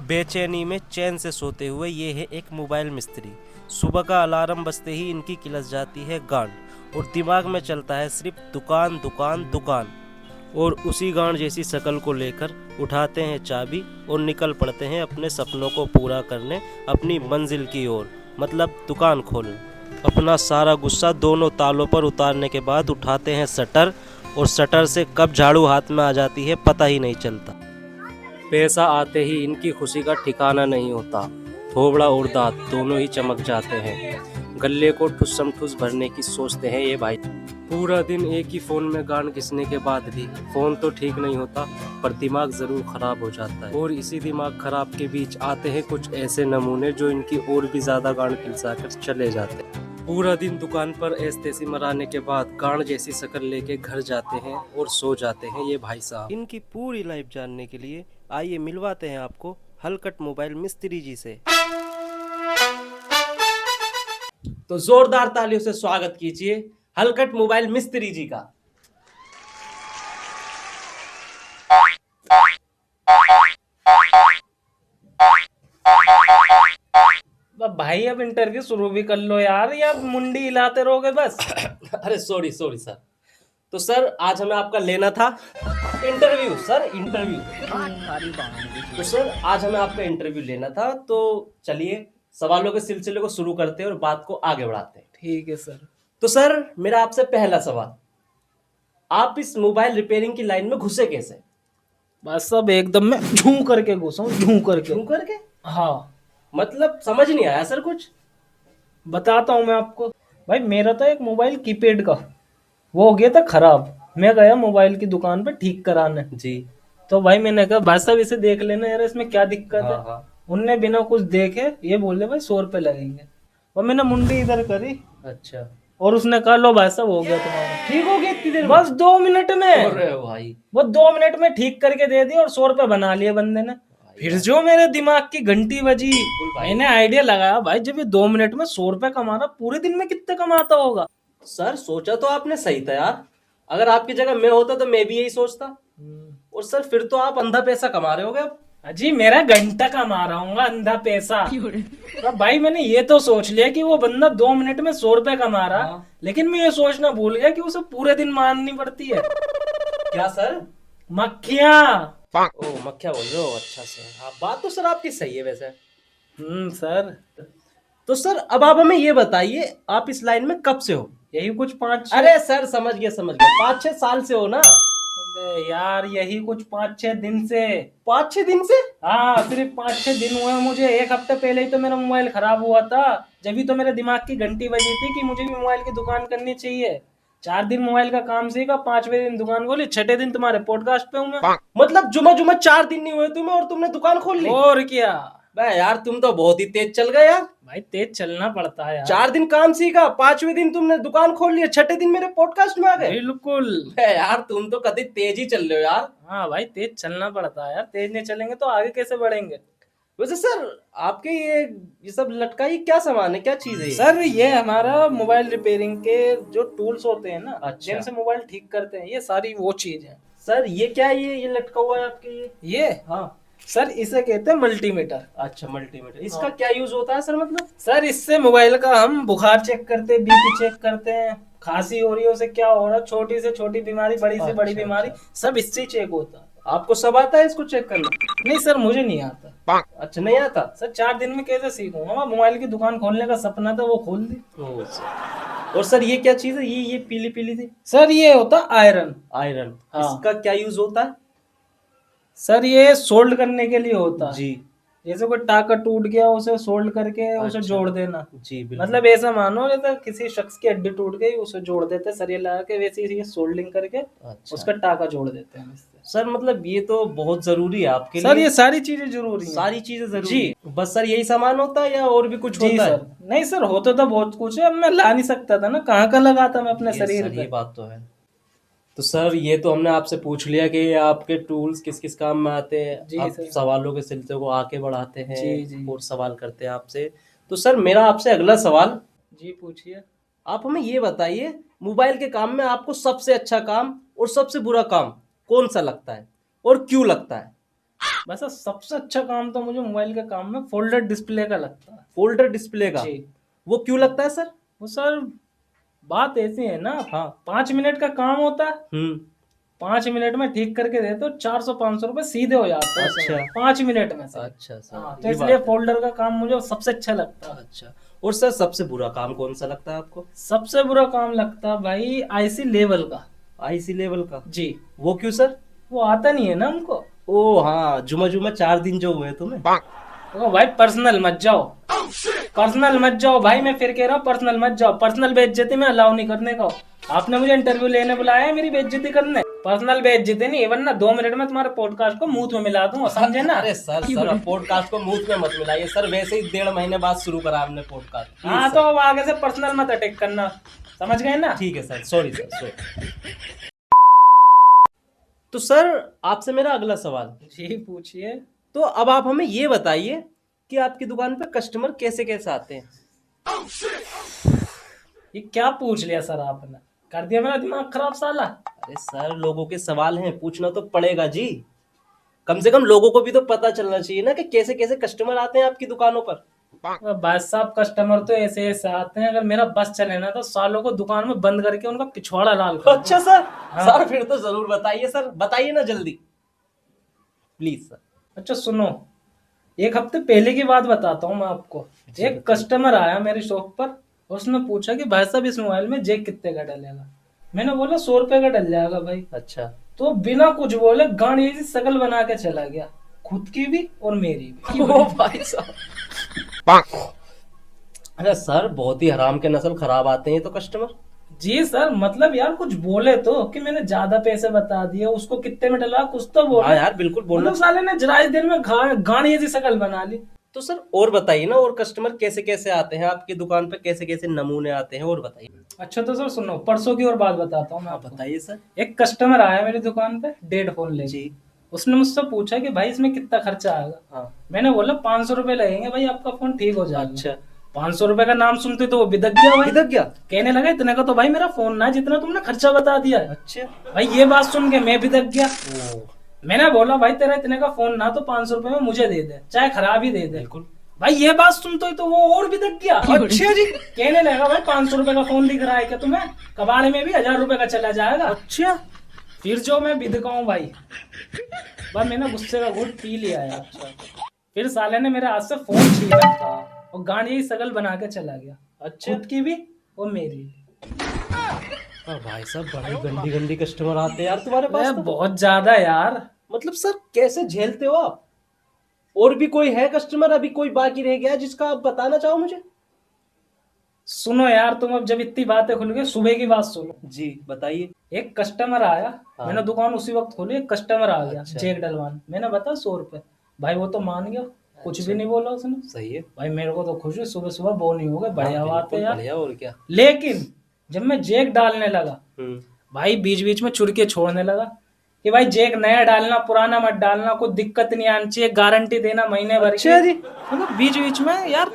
बेचैनी में चैन से सोते हुए ये है एक मोबाइल मिस्त्री। सुबह का अलार्म बजते ही इनकी किलस जाती है गांड और दिमाग में चलता है सिर्फ दुकान दुकान दुकान। और उसी गांड जैसी शकल को लेकर उठाते हैं चाबी और निकल पड़ते हैं अपने सपनों को पूरा करने, अपनी मंजिल की ओर, मतलब दुकान खोलने। अपना सारा गुस्सा दोनों तालों पर उतारने के बाद उठाते हैं शटर, और शटर से कब झाड़ू हाथ में आ जाती है पता ही नहीं चलता। पैसा आते ही इनकी खुशी का ठिकाना नहीं होता। थोबड़ा और दांत दोनों ही चमक जाते हैं। गले को ठुस्सम ठुस भरने की सोचते हैं ये भाई। पूरा दिन एक ही फोन में गान घिसने के बाद भी फोन तो ठीक नहीं होता, पर दिमाग जरूर खराब हो जाता है। और इसी दिमाग खराब के बीच आते हैं कुछ ऐसे नमूने जो इनकी और भी ज्यादा गांड खिलसाकर चले जाते हैं। पूरा दिन दुकान पर ऐसे मराने के बाद गांड जैसी शक्ल लेके घर जाते हैं और सो जाते हैं ये भाई साहब। इनकी पूरी लाइफ जानने के लिए आइए मिलवाते हैं आपको हलकट मोबाइल मिस्त्री जी से। तो जोरदार तालियों से स्वागत कीजिए हलकट मोबाइल मिस्त्री जी का। भाई अब इंटरव्यू शुरू भी कर लो यार, या मुंडी हिलाते रहोगे बस। अरे सॉरी सर। तो सर आज हमें आपका लेना था इंटरव्यू। तो सर आज हमें आपका इंटरव्यू लेना था, तो चलिए सवालों के सिलसिले को शुरू करते हैं और बात को आगे बढ़ाते हैं। ठीक है सर। तो सर मेरा आपसे पहला सवाल, आप इस मोबाइल रिपेयरिंग की लाइन में घुसे कैसे? बस सब एकदम में झूम करके घुसा हूँ, झूम करके। हाँ मतलब समझ नहीं आया सर कुछ। बताता हूँ मैं आपको। भाई मेरा था एक मोबाइल कीपैड का, वो हो गया था खराब। मैं गया मोबाइल की दुकान पे ठीक कराने जी। तो भाई मैंने कहा भाई साहब इसे देख लेना यार, इसमें क्या दिक्कत है। हाँ। उनने बिना कुछ देखे ये बोले भाई 100 रुपए लगेंगे, और मैंने मुंडी इधर करी अच्छा। और उसने कहा लो भाई साहब हो गया तुम्हारा। ठीक हो गया इतनी देर में? बस 2 मिनट में। अरे भाई वो 2 मिनट में ठीक करके दे दी और 100 रुपए बना लिए बंदे ने। फिर जो मेरे दिमाग की घंटी बजी, मैंने आइडिया लगाया भाई जब ये 2 मिनट में 100 रुपए कमा रहा, पूरे दिन में कितने कमाता होगा। सर सोचा तो आपने सही था यार। अगर आपकी जगह मैं होता तो मैं भी यही सोचता। और सर फिर तो आप अंधा पैसा कमा रहे होगे अब। जी मेरा घंटा कमा रहा हूँ अंधा पैसा। अब भाई मैंने ये तो सोच लिया कि वो बंदा 2 मिनट में 100 रुपए कमा रहा, लेकिन मैं ये सोचना भूल गया कि उसे पूरे दिन मारनी पड़ती है। क्या सर? मक्खियाँ। ओ मक्खियाँ बोल रहे हो? अच्छा सर। हाँ बात तो सर आपकी सही है वैसे। सर। तो सर अब आप हमें ये बताइए आप इस लाइन में कब से हो? यही कुछ 5-6। अरे सर समझ गया 5-6 साल से हो ना? अबे यार यही कुछ 5-6 दिन से। 5-6 दिन से? हाँ सिर्फ 5-6 दिन हुए मुझे। 1 हफ्ते पहले ही तो मेरा मोबाइल खराब हुआ था, जब तो मेरे दिमाग की घंटी बजी थी कि मुझे भी मोबाइल की दुकान करनी चाहिए। 4 दिन मोबाइल का काम सीखा, 5वें दिन दुकान खोली, 6ठे दिन तुम्हारे पॉडकास्ट पे हूँ मैं। मतलब जुमा 4 दिन नहीं हुए तुम्हें और तुमने दुकान खोल ली? और क्या बे यार तुम तो बहुत ही तेज चल गए यार। भाई तेज चलना पड़ता है यार। 4 दिन काम सीखा, 5वें दिन तुमने दुकान खोल लिया, 6ठे दिन मेरे पॉडकास्ट में आ गए। बिल्कुल। बे यार तुम तो कभी तेज ही चल रहे हो यार। हाँ भाई तेज चलना पड़ता है यार, तेज नहीं चलेंगे तो आगे कैसे बढ़ेंगे। वैसे सर आपके ये सब लटका ये क्या सामान है, क्या चीज है? सर ये हमारा मोबाइल रिपेयरिंग के जो टूल्स होते हैं ना, अच्छा। जिनसे मोबाइल ठीक करते हैं, ये सारी वो चीज है। सर ये क्या है, ये लटका हुआ है आपके? ये हाँ सर इसे कहते हैं मल्टीमीटर। अच्छा मल्टीमीटर। इसका क्या यूज होता है सर? मतलब सर इससे मोबाइल का हम बुखार चेक करते हैं, बीपी चेक करते हैं, खांसी हो रही है उसे क्या हो रहा है, छोटी से छोटी बीमारी, बड़ी से बड़ी बीमारी, सब इससे चेक होता है। आपको सब आता है इसको चेक करना? नहीं सर मुझे नहीं आता। अच्छा नहीं आता सर 4 दिन में कैसे सीखूंगा? मोबाइल की दुकान खोलने का सपना था, वो खोल दी। और सर ये क्या चीज है, ये पीली पीली थी? सर ये होता आयरन। आयरन। हाँ। इसका क्या यूज होता है? सर ये सोल्ड करने के लिए होता है। जी। जैसे कोई टाका टूट गया उसे सोल्ड करके उसे जोड़ देना। जी बिल्कुल। मतलब ऐसा मानो जैसे किसी शख्स की हड्डी टूट गई उसे जोड़ देते हैं सरिया लगा के, वैसे ही ये सोल्डिंग करके अच्छा। उसका टाका जोड़ देते हैं इससे। सर मतलब ये तो बहुत जरूरी है आपके सर लिए। ये सारी चीजें जरूरी हैं। सारी चीजें जरूरी जी। है। बस सर यही सामान होता है या और भी कुछ जी होता है? सर नहीं सर होता तो बहुत कुछ है, अब मैं ला नहीं सकता था ना, कहाँ का लगाता मैं अपने शरीर ये पे। बात तो है। तो सर ये तो हमने आपसे पूछ लिया कि आपके टूल्स किस किस काम में आते हैं। जी आप सर। सवालों के सिलसिले को आगे बढ़ाते हैं। जी। और सवाल करते हैं आपसे। तो सर मेरा आपसे अगला सवाल, जी पूछिए। आप हमें ये बताइए मोबाइल के काम में आपको सबसे अच्छा काम और सबसे बुरा काम कौन सा लगता है और क्यों लगता है? वैसे सबसे अच्छा काम तो मुझे मोबाइल के काम में फोल्डर डिस्प्ले का लगता है। फोल्डर डिस्प्ले का? जी। वो क्यों लगता है सर? वो सर बात ऐसी है ना, हाँ। 5 मिनट का काम होता है, हम्म। 5 मिनट में ठीक करके दे तो 400-500 रुपए सीधे हो जाते हैं अच्छा। 5 मिनट में से। अच्छा सर, हाँ, तो ये इसलिए बात है। फोल्डर का काम मुझे सबसे अच्छा लगता है। अच्छा, और सर सबसे बुरा काम कौन सा लगता है आपको? सबसे बुरा काम लगता है भाई आईसी लेवल का। आईसी लेवल का? जी। वो क्यों सर? वो आता नहीं है ना हमको। ओ हाँ, जुमा जुमा 4 दिन जो हुए तुम्हें। ओ भाई पर्सनल मत जाओ, पर्सनल मत जाओ भाई, मैं फिर कह रहा हूँ पर्सनल मत जाओ। पर्सनल बेइज्जती में अलाउ नहीं करने का। आपने मुझे इंटरव्यू लेने बुलाया है मेरी बेइज्जती करने, पर्सनल बेइज्जती नहीं, वरना 2 मिनट में तुम्हारे पॉडकास्ट को मुंह में मिला दूंगा, समझे ना। अरे सर सर, पॉडकास्ट को मुंह में मत मिलाइए सर, वैसे ही 1.5 महीने बाद शुरू करा हमने पॉडकास्ट। हाँ तो अब आगे से पर्सनल मत अटैक करना, समझ गए ना। ठीक है सर, सॉरी सर, सॉरी। तो सर आपसे मेरा अगला सवाल, जी पूछिए। तो अब आप हमें ये बताइए कि आपकी दुकान पे कस्टमर कैसे कैसे आते हैं? ये क्या पूछ लिया सर आपने, कर दिया मेरा दिमाग खराब साला। अरे सर, लोगों के सवाल हैं, पूछना तो पड़ेगा जी। कम से कम लोगों को भी तो पता चलना चाहिए ना कि कैसे कैसे कस्टमर आते हैं आपकी दुकानों पर। भाई साहब कस्टमर तो ऐसे ऐसे आते हैं, अगर मेरा बस चले ना तो सालों को दुकान में बंद करके उनका पिछवाड़ा लाल कर दूं। अच्छा सर। हाँ। सर फिर तो जरूर बताइए सर, बताइए ना जल्दी, प्लीज सर। अच्छा सुनो, एक हफ्ते पहले की बात बताता हूँ मैं आपको। जी, एक बताइए। कस्टमर आया मेरी शॉप पर, उसने पूछा कि भाई साहब इस मोबाइल में जैक कितने का डलेगा। मैंने बोला 100 रुपए का डल जाएगा भाई। अच्छा। तो बिना कुछ बोले गाड़ी ऐसी शकल बना के चला गया, खुद की भी और मेरी भी। ओ भाई साहब। अरे सर, बहुत ही हराम के नस्ल खराब आते हैं तो कस्टमर। जी सर, मतलब यार कुछ बोले तो कि मैंने ज्यादा पैसे बता दिए, उसको कितने में डला कुछ तो बोले। हाँ यार, बिल्कुल बोलना। मतलब साले ने जरा इस दिन में गाड़ी ऐसी शकल बना ली। तो सर और बताइए ना, और कस्टमर कैसे कैसे आते हैं आपकी दुकान पे, कैसे कैसे नमूने आते हैं, और बताइए। अच्छा तो सर सुनो, परसों की और बात बताता हूँ मैं आपको। बताइए सर। एक कस्टमर आया मेरी दुकान पे डेढ़ फोन ले। जी। उसने मुझसे पूछा कि भाई इसमें कितना खर्चा आएगा। हाँ। मैंने बोला 500 रुपए लगेंगे भाई, आपका फोन ठीक हो जाएगा। अच्छा। 500 रुपए का नाम सुनते तो वो बिदक गया भाई। बिदक गया? कहने लगा इतने का तो भाई मेरा फोन ना, जितना तुमने खर्चा बता दिया है। अच्छा। भाई ये बात सुन के मैं बिदक गया। ओ, मैंने बोला भाई तेरा इतने का फोन ना तो 500 रुपए में मुझे दे दे, चाहे खराब ही दे दे। बिल्कुल। भाई ये बात सुनते ही तो वो और बिदक गया। अच्छा जी। कहने लगा भाई 500 रुपए का फोन दिख रहा है क्या तुम्हें, कबाड़ में भी 1000 रुपए का चला जाएगा। अच्छा। फिर जो मैं बिदका हूँ भाई, बस मैंने गुस्से का घूंट पी लिया यार। फिर साले ने मेरे हाथ से फोन छीना और गाड़ी ही शकल बना के चला गया। अच्छा। खुद की भी और मेरी भी। भाई साहब, बड़ी गंदी गंदी कस्टमर आते हैं यार तुम्हारे पास अरे तो। बहुत ज्यादा यार। मतलब सर कैसे झेलते हो आप? और भी कोई है कस्टमर, अभी कोई बाकी रह गया जिसका आप बताना चाहो मुझे? सुनो यार, तुम अब जब इतनी बातें खुल गई, सुबह की बात सुनो। जी बताइए। एक कस्टमर आया। हाँ। मैंने दुकान उसी वक्त खोली, एक कस्टमर आ गया अच्छा। चेक डलवाने। मैंने बताया 100 रुपए। भाई वो तो मान गया, कुछ भी नहीं बोला उसने। सही है। भाई मेरे को तो खुश हुई, सुबह सुबह वो नहीं हो गए, बढ़िया बात है बिल्कुल यार। बढ़िया, और क्या। लेकिन जब मैं जैक डालने लगा, भाई बीच बीच में चुड़के छोड़ने लगा कि भाई जैक नया डालना, पुराना मत डालना, कोई दिक्कत नहीं आनी चाहिए, गारंटी देना महीने भर की। अच्छा जी। मतलब बीच बीच में यार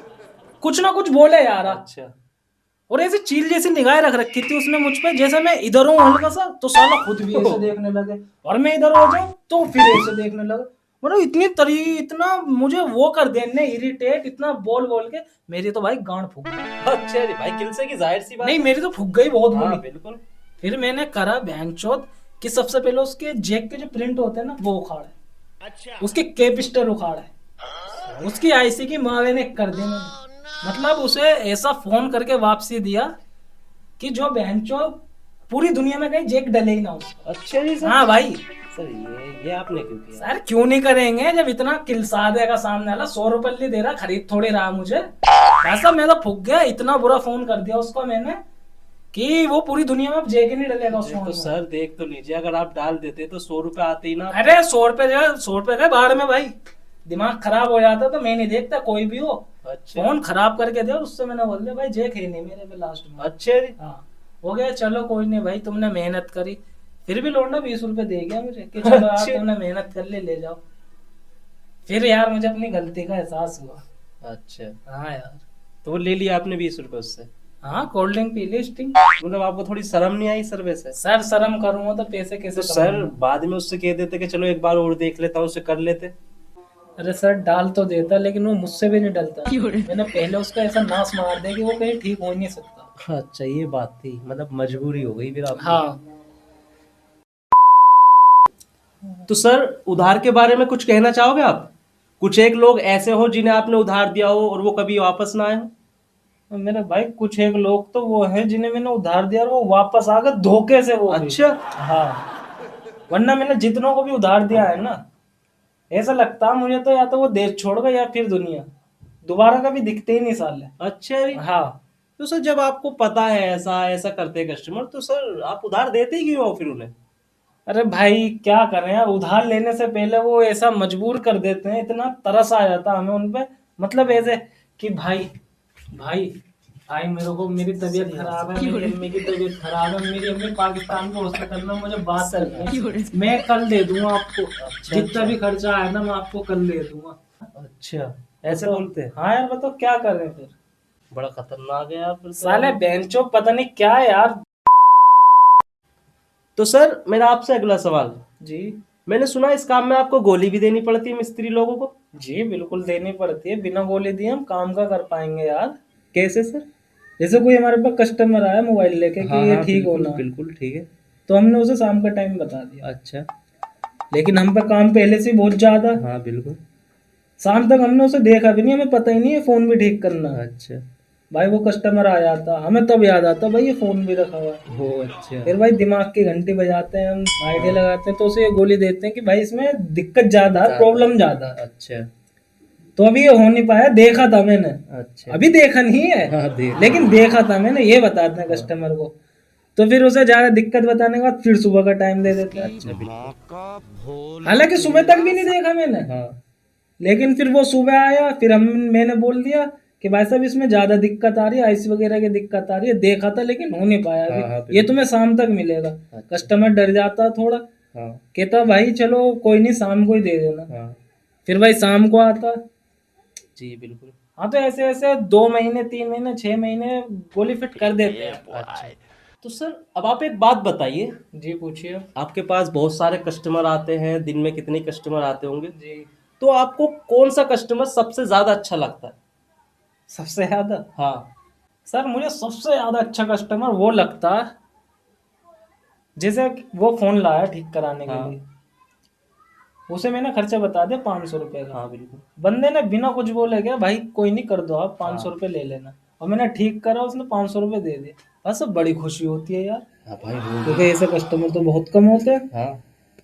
कुछ ना कुछ बोले यार। अच्छा। और ऐसे चील जैसी निगाह रख रखी थी उसने मुझ पे, जैसे मैं इधर हूँ हल्का सा तो साला खुद भी ऐसे देखने लगे, और मैं इधर हो जाऊं तो फिर ऐसे देखने लगे। मतलब इतना मुझे वो कर देने इरिटेट, इतना बोल बोल के मेरी तो भाई गांड फूक गई। अच्छा जी भाई, किलसे की जाहिर सी बात नहीं है। मेरी तो फूक गई बहुत हाँ बुरी। बिल्कुल। फिर मैंने करा बैंचोद कि सबसे पहले उसके जैक के जो प्रिंट होते हैं ना वो उखाड़े, अच्छा। उसके कैपिस्टर उखाड़े, उसकी आईसी की मावे ने कर दी मैंने। मतलब उसे ऐसा फोन करके वापसी दिया कि जो बैंचो पूरी दुनिया में कहीं जैक डले ही ना उसका। अच्छा जी सर। हाँ भाई। सर ये आपने क्यों किया? सर क्यों नहीं करेंगे, जब इतना किलसा देगा सामने वाला, 100 रुपए ले दे रहा, खरीद थोड़ी रहा मुझे। ऐसा मैं तो फूक गया, इतना बुरा फोन कर दिया उसको मैंने कि वो पूरी दुनिया में जैक ही नहीं डलेगा उस फोन तो में। सर देख तो लीजिए, अगर आप डाल देते तो 100 रुपए आते ही ना। अरे 100 रुपए गए बाहर में भाई, दिमाग खराब हो जाता तो मैं नहीं देखता कोई भी हो। अच्छा। फोन खराब करके दे, उससे मैंने बोल दिया भाई जैक है नहीं मेरे पे लास्ट में। अच्छा जी। हाँ हो गया, चलो कोई नहीं भाई, तुमने मेहनत करी। फिर भी लौंडा 20 रुपए दे गया मुझे कि चलो यार अच्छा। तुमने मेहनत कर ले जाओ। फिर यार मुझे अपनी गलती का एहसास हुआ। अच्छा, हाँ यार। तो वो ले लिया आपने 20 रुपए उससे? हाँ, कोल्ड ड्रिंक पी ली स्टिंग। मतलब आपको थोड़ी शर्म नहीं आई सर वैसे? सर शर्म करूंगा तो पैसे कैसे तो सर कमाऊंगा? बाद में उससे कह देते कि चलो एक बार और देख लेता हूँ, उसे कर लेते। अरे सर डाल तो देता, लेकिन वो मुझसे भी नहीं डलता। मैंने पहले उसका ऐसा नाश मार दिया कि वो कहीं ठीक हो ही नहीं सकता। अच्छा ये बात थी, मतलब मजबूरी हो गई फिर आपकी। हाँ। तो सर उधार के बारे में कुछ कहना चाहोगे आप? कुछ एक लोग ऐसे हो जिन्हें आपने उधार दिया हो और वो कभी वापस ना आए हो? तो मेरे भाई कुछ एक लोग तो वो हैं जिन्हें मैंने उधार दिया और वो वापस आ गए धोखे से, वो भी। अच्छा। हाँ। वरना मैंने जितनों को भी उधार दिया है ना, ऐसा लगता है मुझे तो या तो वो देश छोड़ गए या फिर दुनिया दोबारा कभी दिखते ही नहीं साले। अच्छा जी। हाँ। तो सर जब आपको पता है ऐसा ऐसा करते हैं कस्टमर, तो सर आप उधार देते ही क्यों हो फिर उन्हें? अरे भाई क्या करें यार, उधार लेने से पहले वो ऐसा मजबूर कर देते हैं, इतना तरस आ जाता है हमें उन पे। मतलब ऐसे कि भाई, भाई भाई मेरे को, मेरी तबीयत खराब है, मेरी अम्मी की तबीयत खराब है, मेरी अम्मी पाकिस्तान में हॉस्पिटल में, मुझे बात करनी है, मैं कल दे दूंगा आपको। जितना भी खर्चा आया ना मैं आपको कल दे दूंगा। अच्छा ऐसे तो बोलते हैं? हाँ यार, बताओ क्या करें फिर। बड़ा खतरनाक है यार फिर तो साले यार। बेंचो पता नहीं क्या है यार। तो सर मेरा आपसे अगला सवाल, जी। मैंने सुना इस काम में आपको गोली भी देनी पड़ती है मिस्त्री लोगों को? जी बिल्कुल देनी पड़ती है, बिना गोली दिए हम काम का कर पाएंगे यार। कैसे सर? जैसे कोई हमारे पास कस्टमर आया मोबाइल लेके कि हाँ ये हाँ ठीक बिल्कुल होना, बिल्कुल ठीक है। तो हमने उसे शाम का टाइम बता दिया। अच्छा। लेकिन हम पे काम पहले से ही बहुत ज्यादा है। हाँ बिल्कुल। शाम तक हमने उसे देखा भी नहीं, हमें पता ही नहीं है फोन भी ठीक करना है। अच्छा। भाई वो कस्टमर आ जाता, हमें तब याद आता भाई ये फोन भी रखा हुआ है। हो अच्छा। फिर भाई दिमाग की घंटी बजाते हैं हम, आइडिया लगाते हैं, तो उसे ये गोली देते हैं कि भाई इसमें दिक्कत ज्यादा है, प्रॉब्लम ज्यादा है। अच्छा। तो अभी ये हो नहीं पाया, देखा था मैंने। अच्छा। अभी देखा नहीं है, हाँ देख। लेकिन देखा था मैंने, ये बताते हैं कस्टमर को। तो फिर उसे ज्यादा दिक्कत बताने के बाद फिर सुबह का टाइम दे देते हैं। अच्छा बिल्कुल। हालांकि सुबह तक भी नहीं देखा मैंने। हाँ। लेकिन फिर वो सुबह आया, फिर मैंने बोल दिया कि भाई साहब इसमें ज्यादा दिक्कत आ रही है, आईसी वगैरह की दिक्कत आ रही है, देखा था लेकिन हो नहीं पाया हाँ, अभी। हाँ, ये बिल्कुल। तुम्हें शाम तक मिलेगा। अच्छा। कस्टमर डर जाता थोड़ा, हाँ। कहता भाई चलो कोई नहीं शाम को ही दे देना। हाँ। फिर भाई शाम को आता। जी बिल्कुल। हाँ, तो ऐसे ऐसे 2 महीने 3 महीने 6 महीने गोली फिट कर देते हैं। अच्छा। तो सर अब आप एक बात बताइए, जी पूछिए। आपके पास बहुत सारे कस्टमर आते हैं, दिन में कितने कस्टमर आते होंगे? जी। तो आपको कौन सा कस्टमर सबसे ज्यादा अच्छा लगता है? सबसे ज्यादा? हाँ। सर मुझे सबसे ज्यादा अच्छा कस्टमर वो लगता है, जैसे वो फोन लाया ठीक कराने के हाँ। लिए, उसे मैंने खर्चा बता दिया 500 रुपए का। हाँ बिल्कुल। बंदे ने बिना कुछ बोले क्या, भाई कोई नहीं कर दो आप, 500 रुपये ले लेना। और मैंने ठीक करा, उसने 500 रुपये दे दिए, बस अब बड़ी खुशी होती है यार। हाँ भाई वो। क्योंकि ऐसे कस्टमर तो बहुत कम होते हैं। हाँ।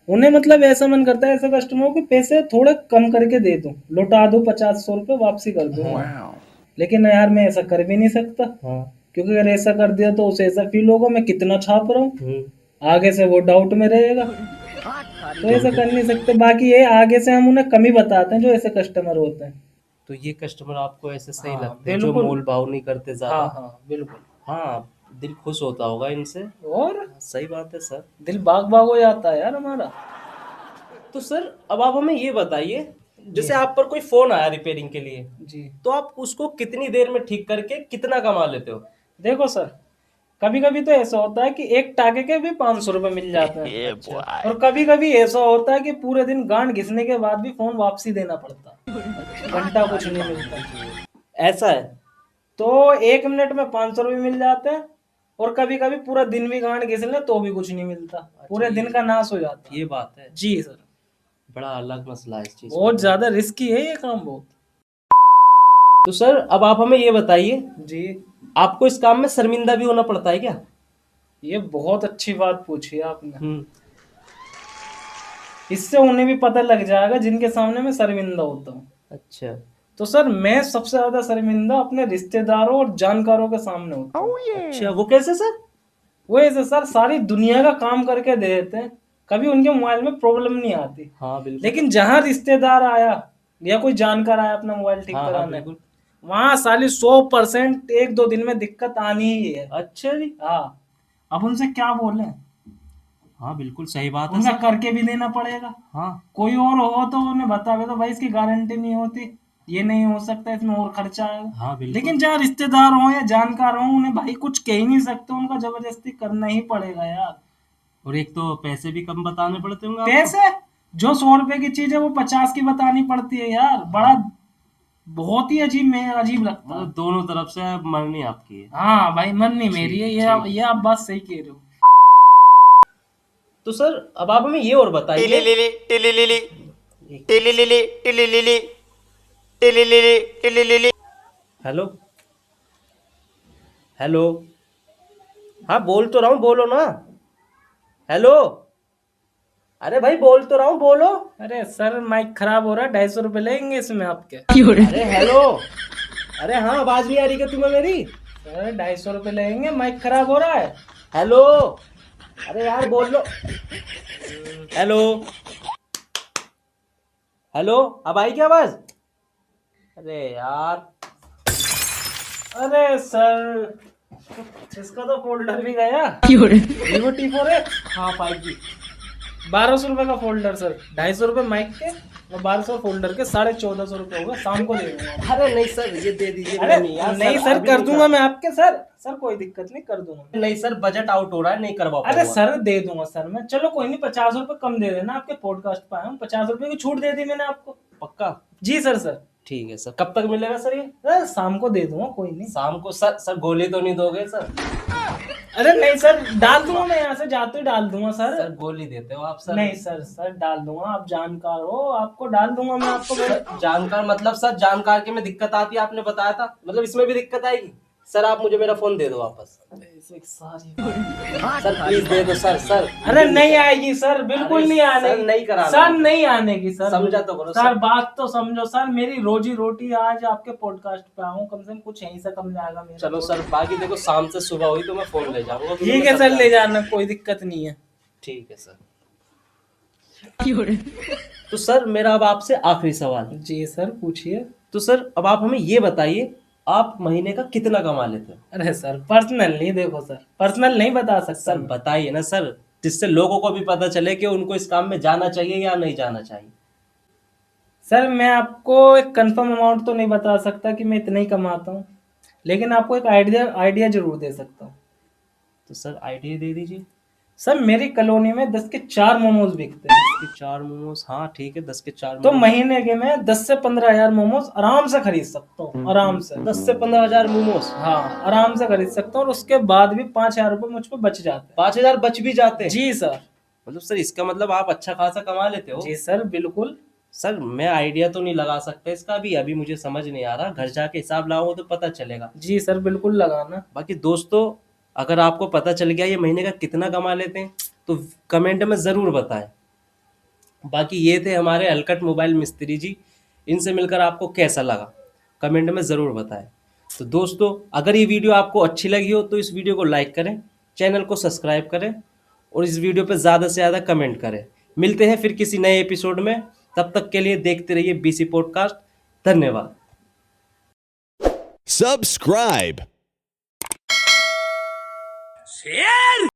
उन्हें मतलब ऐसा मन करता है ऐसे कस्टमरों के पैसे थोड़े कम करके दे दूं, लौटा दूं 50-100 रुपये वापसी कर दूं। लेकिन यार मैं ऐसा कर भी नहीं सकता, हाँ। क्योंकि अगर ऐसा कर दिया तो उसे ऐसा फील होगा मैं कितना छाप रहा हूँ, हम्म। आगे से वो डाउट में रहेगा। तो ऐसा कर नहीं सकते। बाकी ये आगे से हम उन्हें कमी बताते हैं जो ऐसे कस्टमर होते हैं। तो ये कस्टमर आपको ऐसे सही हाँ लगते हैं जो बिल्कुल। मोल भाव नहीं करते हाँ ज्यादा? हाँ बिल्कुल। हाँ। दिल खुश होता होगा इनसे। और सही बात है सर। दिल बाग बाग हो जाता है यार हमारा। तो सर अब आप हमें ये बताइए, जी। जैसे आप पर कोई फोन आया रिपेयरिंग के लिए, जी। तो आप उसको कितनी देर में ठीक करके कितना कमा लेते हो? देखो सर, कभी कभी तो ऐसा होता है कि एक टाके के भी 500 रुपये मिल जाते हैं। अच्छा। और कभी कभी ऐसा होता है कि पूरे दिन गांड घिसने के बाद भी फोन वापसी देना पड़ता है, घंटा कुछ नहीं मिलता। ऐसा है? तो 1 मिनट में 500 रुपये मिल जाते हैं, और कभी कभी पूरा दिन भी गांड घिस ले तो भी कुछ नहीं मिलता, पूरे दिन का नाश हो जाता है। ये बात है। जी सर। बड़ा अलग मसला है इस चीज बहुत का। ज्यादा रिस्की है ये काम बहुत। तो सर अब आप हमें ये बताइए, जी। आपको इस काम में शर्मिंदा भी होना पड़ता है क्या? ये बहुत अच्छी बात पूछी है आपने। हम्म। इससे उन्हें भी पता लग जाएगा जिनके सामने मैं शर्मिंदा होता हूँ। अच्छा। तो सर मैं सबसे ज्यादा शर्मिंदा अपने रिश्तेदारों और जानकारों के सामने होता हूँ। अच्छा वो कैसे सर? वो ऐसे सर सारी दुनिया का काम करके दे देते हैं, कभी उनके मोबाइल में प्रॉब्लम नहीं आती। हाँ बिल्कुल। लेकिन जहां रिश्तेदार आया या कोई जानकार आया अपना मोबाइल ठीक हाँ हाँ कराने, बिल्कुल। वहां साली 100% 1-2 दिन में दिक्कत आनी ही है। अच्छा जी। हाँ। अब उनसे क्या बोले, हाँ बिल्कुल सही बात है उनका सर। करके भी देना पड़ेगा। हाँ। कोई और हो तो उन्हें बतावे तो भाई इसकी गारंटी नहीं होती, ये नहीं हो सकता, इसमें और खर्चा आएगा। हाँ बिल्कुल। लेकिन जहाँ रिश्तेदार हो या जानकार हो उन्हें भाई कुछ कह ही नहीं सकते, उनका जबरदस्ती करना ही पड़ेगा यार। और एक तो पैसे भी कम बताने पड़ते होंगे आपको। पैसे जो 100 रुपए की चीज है वो 50 की बतानी पड़ती है यार, बड़ा बहुत ही अजीब, मैं अजीब लगता है। मतलब दोनों तरफ से मरनी आपकी है। हाँ भाई, मन नहीं मेरी है, ये आप बात सही कह रहे हो। तो सर अब आप हमें ये और बताइए। टिलिलिली टिलिलिली टिलिलिली टिलिलिली टिलिलिली टिलिलिली। हेलो हेलो, हाँ बोल तो रहा हूँ, बोलो ना। हेलो, अरे भाई बोल तो रहा हूँ, बोलो। अरे सर माइक खराब हो रहा है, 250 रुपए लेंगे इसमें आपके। अरे हेलो, अरे हाँ आवाज नहीं आ रही क्या तुम्हें मेरी? सर 250 रुपए लेंगे, माइक खराब हो रहा है। हेलो, अरे यार बोल लो। हेलो हेलो, अब आई क्या आवाज? अरे यार, अरे सर इसका तो फोल्डर भी गया। Vivo T4X, हाँ 5G। 1200 रुपए का फोल्डर सर, 250 रुपए माइक के और 1200 फोल्डर के, 1450 रुपए होगा, शाम को दे दूंगा। अरे नहीं सर, ये दे दीजिए। अरे यार नहीं सर, अभी कर नहीं दूंगा मैं आपके सर कोई दिक्कत नहीं, कर दूंगा। नहीं सर, बजट आउट हो रहा है, नहीं करवा अरे पाऊंगा। सर दे दूंगा सर मैं, चलो कोई नहीं, 50 रुपए कम दे देना, आपके पॉडकास्ट पे आया हूँ, 50 रुपए की छूट दे दी मैंने आपको। पक्का? जी सर। ठीक है सर, कब तक मिलेगा सर ये? अरे शाम को दे दूंगा, कोई नहीं। शाम को? सर गोली तो नहीं दोगे सर? अरे नहीं सर, डाल दूंगा मैं, यहाँ से जाते ही डाल दूंगा सर। सर गोली देते हो आप सर? नहीं सर डाल दूंगा, आप जानकार हो, आपको डाल दूंगा मैं आपको। जानकार मतलब सर, जानकार के में दिक्कत आती है आपने बताया था, मतलब इसमें भी दिक्कत आएगी? सर आप मुझे मेरा फोन दे दो वापस। सर प्लीज दे दो सर। अरे नहीं आएगी सर, बिल्कुल नहीं आने सर, नहीं कराना। सर, नहीं आने की सर, समझा तो करो सर बात तो समझो सर, मेरी रोजी रोटी आज आपके पॉडकास्ट पे आऊँ, कम से कम कुछ यहीं से कम जाएगा मेरा। चलो सर, बाकी देखो शाम से सुबह हुई तो मैं फोन ले जाऊंगा। ठीक है सर, ले जाना, कोई दिक्कत नहीं है। ठीक है सर। तो सर मेरा अब आपसे आखिरी सवाल है। जी सर पूछिए। तो सर अब आप हमें ये बताइए, आप महीने का कितना कमा लेते हैं? अरे सर पर्सनल नहीं, देखो सर पर्सनल नहीं बता सकता सर बताइए ना सर, जिससे लोगों को भी पता चले कि उनको इस काम में जाना चाहिए या नहीं जाना चाहिए। सर मैं आपको एक कंफर्म अमाउंट तो नहीं बता सकता कि मैं इतना ही कमाता हूँ, लेकिन आपको एक आइडिया जरूर दे सकता हूँ। तो सर आइडिया दे दीजिए। सर मेरी कॉलोनी में 10 के 4 मोमोज बिकते हैं। 10 के 4 मोमोज? हाँ ठीक है, 10 के 4 तो मोमोज। महीने के मैं 10 से 15 हजार मोमोज आराम से खरीद सकता हूँ, आराम से। 10 से 15 हजार मोमोज? हाँ आराम से खरीद सकता हूँ, और उसके बाद भी 5 हजार रुपए मुझ पे बच जाते हैं। 5,000 बच भी जाते हैं? जी सर। मतलब सर इसका मतलब आप अच्छा खासा कमा लेते हो? जी सर बिल्कुल। सर मैं आइडिया तो नहीं लगा सकता इसका, अभी मुझे समझ नहीं आ रहा, घर जाके हिसाब लाऊंगा तो पता चलेगा। जी सर बिल्कुल लगाना। बाकी दोस्तों, अगर आपको पता चल गया ये महीने का कितना कमा लेते हैं तो कमेंट में ज़रूर बताएं। बाकी ये थे हमारे हलकट मोबाइल मिस्त्री जी, इनसे मिलकर आपको कैसा लगा कमेंट में ज़रूर बताएं। तो दोस्तों, अगर ये वीडियो आपको अच्छी लगी हो तो इस वीडियो को लाइक करें, चैनल को सब्सक्राइब करें और इस वीडियो पर ज़्यादा से ज़्यादा कमेंट करें। मिलते हैं फिर किसी नए एपिसोड में, तब तक के लिए देखते रहिए बीसी पॉडकास्ट। धन्यवाद। Subscribe. शेर